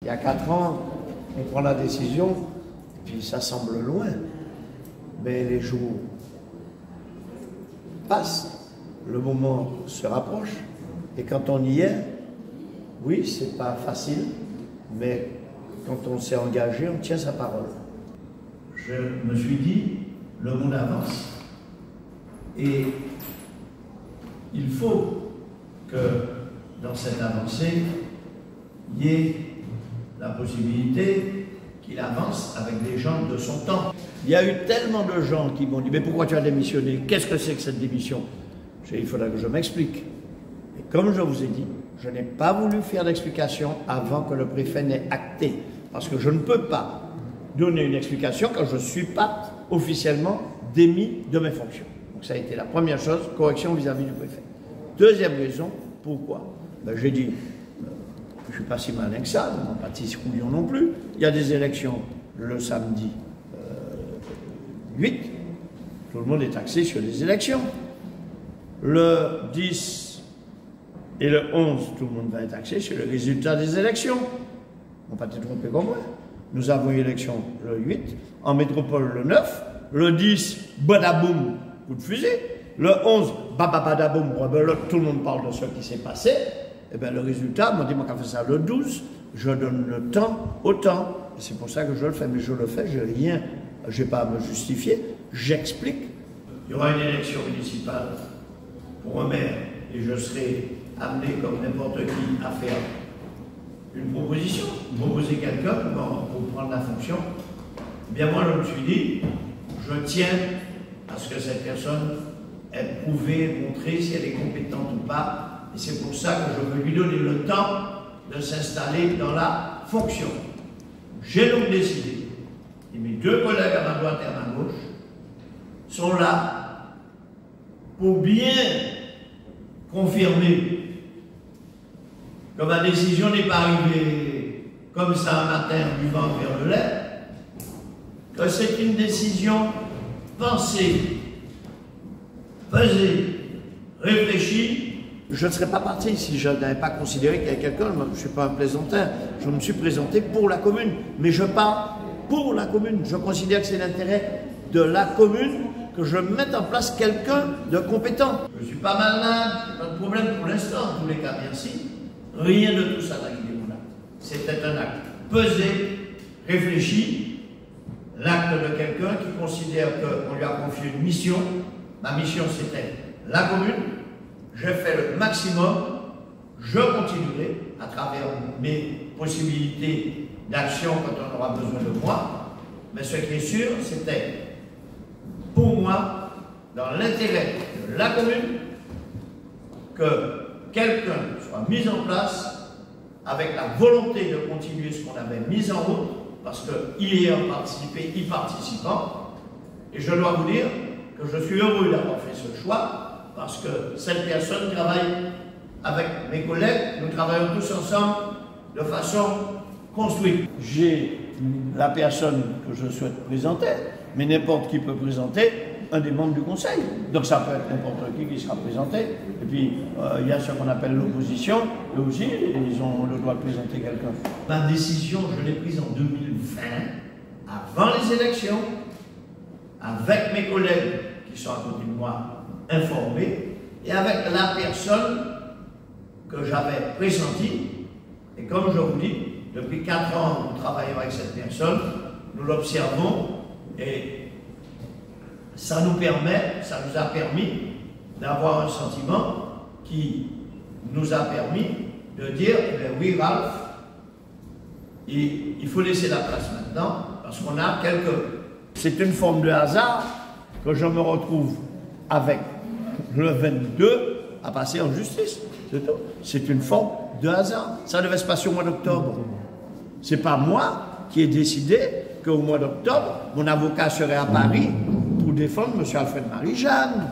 Il y a 4 ans, on prend la décision, puis ça semble loin, mais les jours passent, le moment se rapproche, et quand on y est, oui, c'est pas facile, mais quand on s'est engagé, on tient sa parole. Je me suis dit, le monde avance, et il faut que dans cette avancée, il y ait la possibilité qu'il avance avec des gens de son temps. Il y a eu tellement de gens qui m'ont dit « Mais pourquoi tu as démissionné? Qu'est-ce que c'est que cette démission ?» J'ai dit « Il faudra que je m'explique. » Et comme je vous ai dit, je n'ai pas voulu faire d'explication avant que le préfet n'ait acté. Parce que je ne peux pas donner une explication quand je ne suis pas officiellement démis de mes fonctions. Donc ça a été la première chose, correction vis-à-vis du préfet. Deuxième raison, pourquoi? J'ai dit, je ne suis pas si malin que ça, non pas si couillon non plus. Il y a des élections le samedi 8, tout le monde est axé sur les élections. Le 10 et le 11, tout le monde va être axé sur le résultat des élections. On ne va pas te tromper comme moi. Nous avons une élection le 8, en métropole le 9, le 10, badaboum, coup de fusil, le 11, bababadaboum, tout le monde parle de ce qui s'est passé. Et bien le résultat, moi, dis-moi qu'on fait ça le 12, je donne le temps au temps. C'est pour ça que je le fais, mais je le fais, je n'ai pas à me justifier, j'explique. Il y aura une élection municipale pour un maire, et je serai amené comme n'importe qui à faire une proposition, proposer quelqu'un pour prendre la fonction. Eh bien moi je me suis dit, je tiens à ce que cette personne ait prouvé, montré si elle est compétente ou pas, et c'est pour ça que je veux lui donner le temps de s'installer dans la fonction. J'ai donc décidé, et mes deux collègues à ma droite et à ma gauche sont là pour bien confirmer que ma décision n'est pas arrivée comme ça un matin en buvant un verre de lait, que c'est une décision pensée, pesée, réfléchie. Je ne serais pas parti si je n'avais pas considéré qu'il y avait quelqu'un, je ne suis pas un plaisantin, je me suis présenté pour la commune, mais je parle pour la commune. Je considère que c'est l'intérêt de la commune que je mette en place quelqu'un de compétent. Je ne suis pas malade, pas de problème pour l'instant, en tous les cas, merci. Rien de tout ça n'a guidé mon acte. C'était un acte pesé, réfléchi, l'acte de quelqu'un qui considère qu'on lui a confié une mission. Ma mission, c'était la commune. J'ai fait le maximum. Je continuerai à travers mes possibilités d'action quand on aura besoin de moi. Mais ce qui est sûr, c'était pour moi, dans l'intérêt de la commune, que quelqu'un soit mis en place avec la volonté de continuer ce qu'on avait mis en route, parce qu'il y a participé, y participant. Et je dois vous dire que je suis heureux d'avoir fait ce choix, parce que cette personne travaille avec mes collègues, nous travaillons tous ensemble de façon construite. J'ai la personne que je souhaite présenter, mais n'importe qui peut présenter un des membres du conseil. Donc ça peut être n'importe qui sera présenté. Et puis il y a ce qu'on appelle l'opposition, eux aussi, ils ont le droit de présenter quelqu'un. Ma décision, je l'ai prise en 2020, avant les élections, avec mes collègues qui sont à côté de moi informés, et avec la personne que j'avais pressentie. Et comme je vous dis, depuis 4 ans, nous travaillons avec cette personne, nous l'observons, et ça nous a permis d'avoir un sentiment qui nous a permis de dire, eh bien, oui Ralph, il faut laisser la place maintenant, parce qu'on a quelques... C'est une forme de hasard que je me retrouve avec le 22 à passer en justice, c'est tout. C'est une forme de hasard. Ça devait se passer au mois d'octobre. C'est pas moi qui ai décidé qu'au mois d'octobre, mon avocat serait à Paris pour défendre M. Alfred Marie-Jeanne.